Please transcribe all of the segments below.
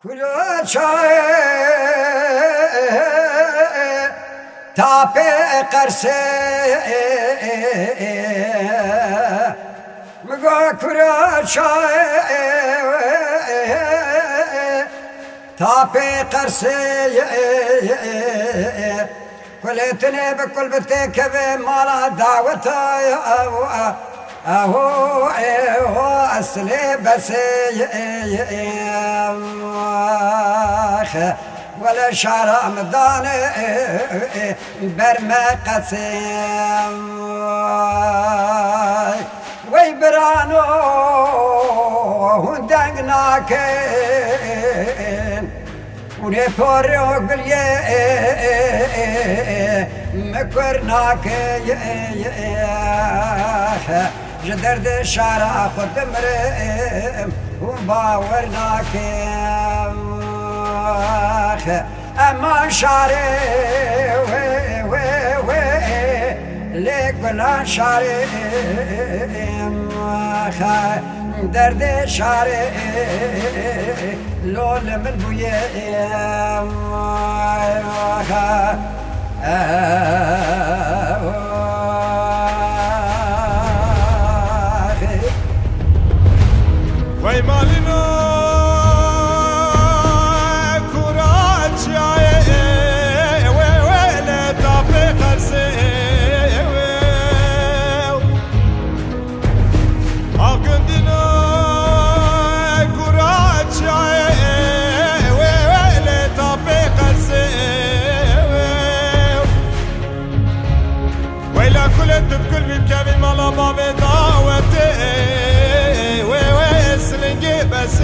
کلا چای تاپی قرصه مگا کلا چای تاپی قرصه کلتنی بکل بته که مالا دعوتا اهو اصلي بس ولا شعر مدان برما قسم ويبرانو هندقناكن ونفوريوك باليه مكورناك جدرد شارع خود مرم وباورناك اما شارع ليك ولا شارع درد شارع لول من بويه وای مالینو کراچای وی لطاف قرصه آگندینو کراچای وی لطاف قرصه ویلا کلت بکل بیکمی مالا باب دعوته سلنجي بس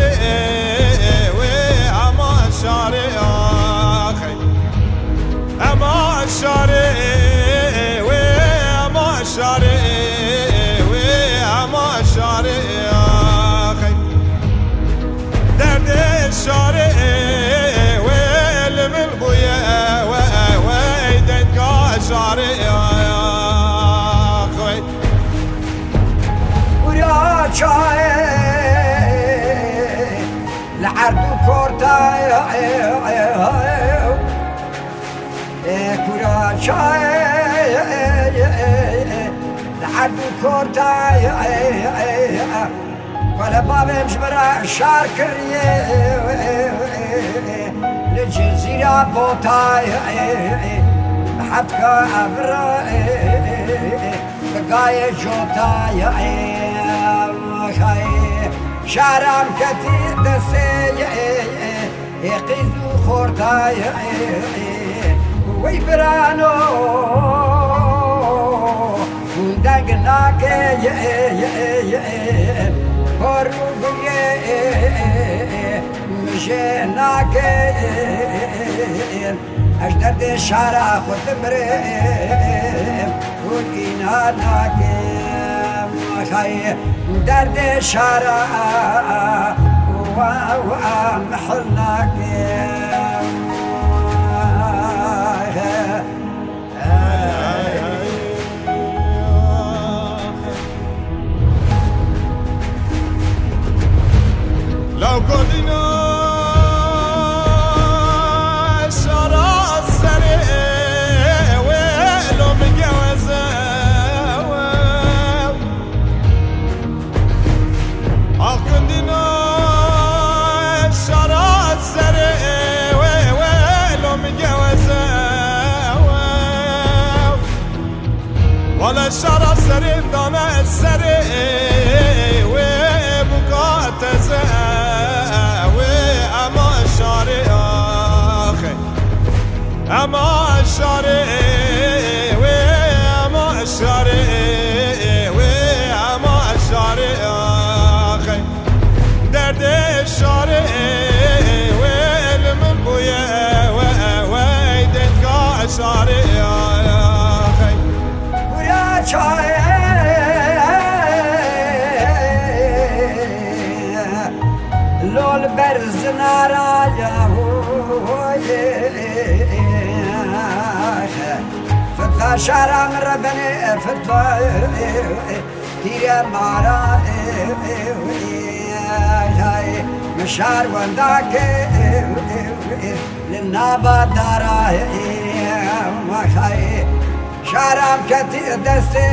اما الشارع اخي اما الشارع اما الشارع اما الشارع اخي درد الشارع والمن بويا ويدك الشارع اخي ويا شاي لعردو كورتاي كورا شاي لعردو كورتاي ولا بابي مجبرة شاركرية للجزيرة بوتاي بحبكا أبرا بقاية جوتاي شارم كتير دسي يقيزو خورتاي ويبرانو وندقناك هروبي مشيناك أجدر شارع خد مريم ولقيناك خي درد شارع ومحلناك لو قلنا ولا الشرع سري دانا السري ومقاتزة وأما الشارع أخي أما الشارع وأما الشارع وأما الشارع أخي درد الشارع والمن بويا ويدك الشارع لول برز ناراجا فتلا شارع من ربني فتلا تيرا مارا شار ونداك للنابا دارا شارم كتير دستي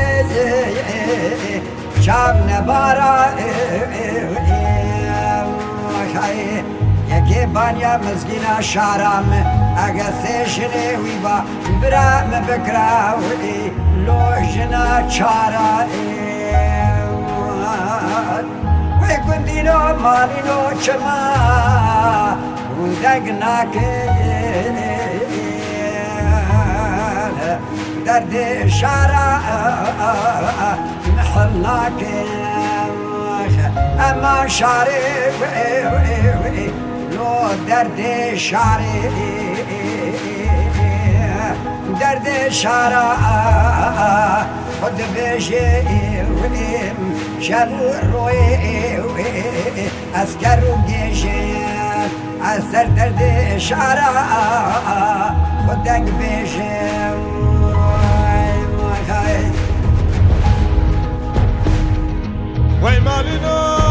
شام نبارا يكي بانيا مسكينة شارم اگسشني ويبا برام بكراوي لوجنا چارا ويكندينو مالينو چما وندقناك درد شارع محلناك اما شارع لو درد شارع درد شارع خد بيجي شل روي اسكر وجيجي اثر درد شارع خدك بيجي وای مالینو